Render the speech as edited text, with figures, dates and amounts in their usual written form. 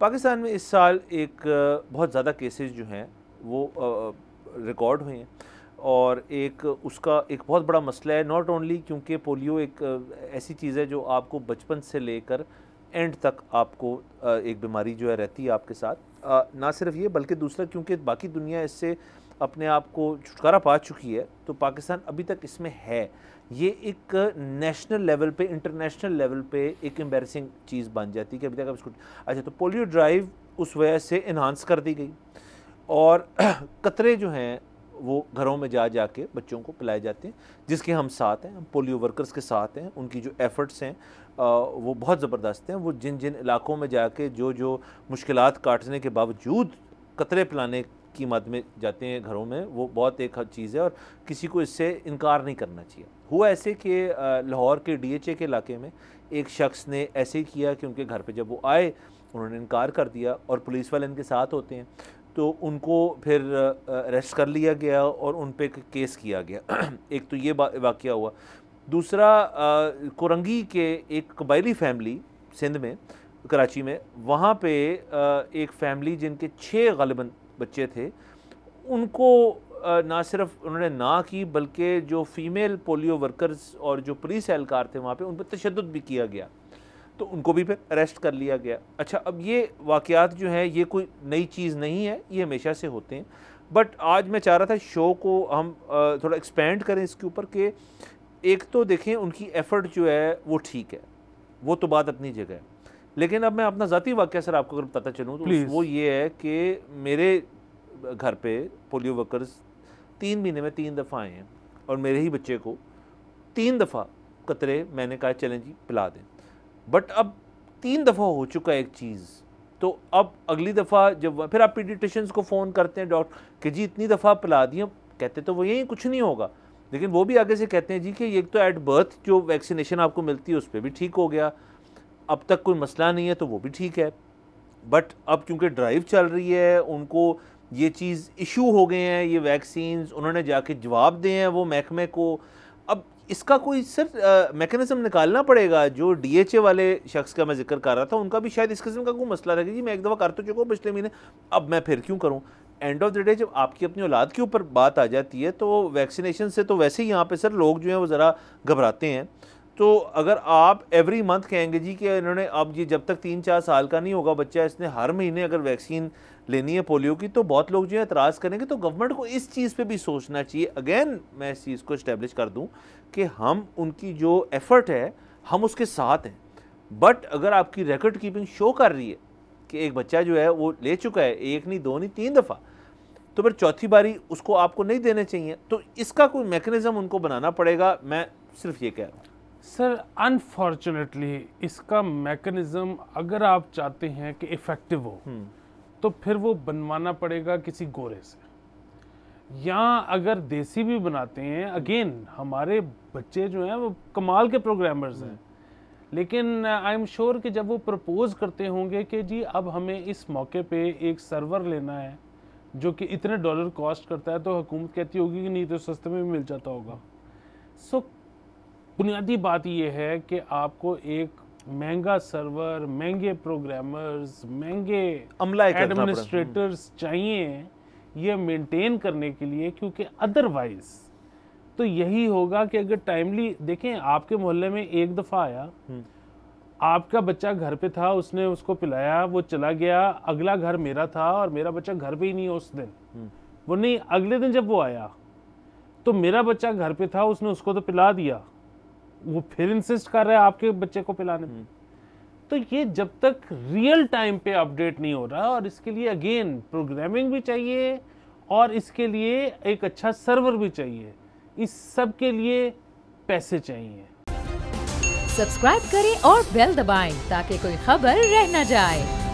पाकिस्तान में इस साल एक बहुत ज़्यादा केसेस जो हैं वो रिकॉर्ड हुए हैं और एक उसका एक बहुत बड़ा मसला है, नॉट ओनली क्योंकि पोलियो एक ऐसी चीज़ है जो आपको बचपन से लेकर एंड तक आपको एक बीमारी जो है रहती है आपके साथ, ना सिर्फ ये बल्कि दूसरा क्योंकि बाकी दुनिया इससे अपने आप को छुटकारा पा चुकी है, तो पाकिस्तान अभी तक इसमें है। ये एक नेशनल लेवल पे, इंटरनेशनल लेवल पे एक एम्बैरसिंग चीज़ बन जाती है कि अभी तक अब इसको अच्छा। तो पोलियो ड्राइव उस वजह से इन्हांस कर दी गई और कतरे जो हैं वो घरों में जा जा के बच्चों को पिलाए जाते हैं, जिसके हम साथ हैं, हम पोलियो वर्कर्स के साथ हैं। उनकी जो एफ़र्ट्स हैं वो बहुत ज़बरदस्त हैं। वो जिन जिन इलाकों में जाके जो जो मुश्किलात काटने के बावजूद कतरे पिलाने की मद में जाते हैं घरों में, वो बहुत एक चीज़ है और किसी को इससे इनकार नहीं करना चाहिए। हुआ ऐसे कि लाहौर के DHA के इलाके में एक शख्स ने ऐसे ही किया कि उनके घर पे जब वो आए उन्होंने इनकार कर दिया और पुलिस वाले इनके साथ होते हैं, तो उनको फिर अरेस्ट कर लिया गया और उन पे केस किया गया। एक तो ये वाक़या हुआ। दूसरा कोरंगी के एक कबायली फैमिली सिंध में, कराची में, वहाँ पे एक फ़ैमिली जिनके 6 ग़ालिबन बच्चे थे, उनको ना सिर्फ उन्होंने ना की बल्कि जो फ़ीमेल पोलियो वर्कर्स और जो पुलिस एहलकार थे वहाँ पे उन पर तशद्दुद भी किया गया, तो उनको भी फिर अरेस्ट कर लिया गया। अच्छा, अब ये वाक़यात जो हैं ये कोई नई चीज़ नहीं है, ये हमेशा से होते हैं। बट आज मैं चाह रहा था शो को हम थोड़ा एक्सपेंड करें इसके ऊपर कि एक तो देखें उनकी एफ़र्ट जो है वो ठीक है, वो तो बात अपनी जगह है, लेकिन अब मैं अपना ज़ाती वाक़या सर आपको अगर बताता चलूँ तो वो ये है कि मेरे घर पे पोलियो वर्कर्स 3 महीने में 3 दफ़ा आए हैं और मेरे ही बच्चे को 3 दफ़ा कतरे मैंने कहा चलें जी पिला दें। बट अब 3 दफ़ा हो चुका है एक चीज़, तो अब अगली दफ़ा जब फिर आप पीडियाट्रिशियंस को फ़ोन करते हैं डॉक्टर कि जी इतनी दफ़ा पिला दिया, कहते तो वो यही कुछ नहीं होगा, लेकिन वो भी आगे से कहते हैं जी कि ये तो एट बर्थ जो वैक्सीनेशन आपको मिलती है उस पर भी ठीक हो गया, अब तक कोई मसला नहीं है तो वो भी ठीक है। बट अब क्योंकि ड्राइव चल रही है, उनको ये चीज़ इशू हो गए हैं, ये वैक्सीन्स उन्होंने जाके जवाब दिए हैं वो महकमे को। अब इसका कोई सर मैकेनिज़्म निकालना पड़ेगा। जो DHA वाले शख्स का मैं जिक्र कर रहा था, उनका भी शायद इस किस्म का कोई मसला था कि जी मैं एक दफ़ा कर तो चुका हूँ पिछले महीने, अब मैं फिर क्यों करूँ। एंड ऑफ द डे जब आपकी अपनी औलाद के ऊपर बात आ जाती है तो वैक्सीनेशन से तो वैसे ही यहाँ पे सर लोग जो हैं वो ज़रा घबराते हैं। तो अगर आप एवरी मंथ कहेंगे जी कि इन्होंने अब ये जब तक 3-4 साल का नहीं होगा बच्चा, इसने हर महीने अगर वैक्सीन लेनी है पोलियो की, तो बहुत लोग जो है एतराज़ करेंगे। तो गवर्नमेंट को इस चीज़ पे भी सोचना चाहिए। अगेन मैं इस चीज़ को इस्टेब्लिश कर दूं कि हम उनकी जो एफ़र्ट है हम उसके साथ हैं, बट अगर आपकी रिकॉर्ड कीपिंग शो कर रही है कि एक बच्चा जो है वो ले चुका है 1 नहीं 2 नहीं 3 दफ़ा, तो फिर चौथी बारी उसको आपको नहीं देने चाहिए। तो इसका कोई मैकेनिज़्म उनको बनाना पड़ेगा, मैं सिर्फ ये कह रहा हूँ सर। अनफॉर्चुनेटली इसका मैकेनिज़्म अगर आप चाहते हैं कि इफ़ेक्टिव हो तो फिर वो बनवाना पड़ेगा किसी गोरे से, या अगर देसी भी बनाते हैं, अगेन हमारे बच्चे जो हैं वो कमाल के प्रोग्रामर्स हैं, लेकिन आई एम श्योर कि जब वो प्रपोज करते होंगे कि जी अब हमें इस मौके पे एक सर्वर लेना है जो कि इतने $, कॉस्ट करता है, तो हुकूमत कहती होगी कि नहीं तो सस्ते में भी मिल जाता होगा। सो बुनियादी बात ये है कि आपको एक महंगा सर्वर, महंगे प्रोग्रामर्स, महंगे एडमिनिस्ट्रेटर्स चाहिए ये मेंटेन करने के लिए, क्योंकि अदरवाइज तो यही होगा कि अगर टाइमली देखें, आपके मोहल्ले में एक दफ़ा आया, आपका बच्चा घर पे था, उसने उसको पिलाया, वो चला गया, अगला घर मेरा था और मेरा बच्चा घर पे ही नहीं है उस दिन, वो नहीं, अगले दिन जब वो आया तो मेरा बच्चा घर पे था, उसने उसको तो पिला दिया, वो फिर इंसिस्ट कर रहा है आपके बच्चे को पिलाने में। तो ये जब तक रियल टाइम पे अपडेट नहीं हो रहा, और इसके लिए अगेन प्रोग्रामिंग भी चाहिए और इसके लिए एक अच्छा सर्वर भी चाहिए, इस सब के लिए पैसे चाहिए। सब्सक्राइब करें और बेल दबाएं ताकि कोई खबर रह न जाए।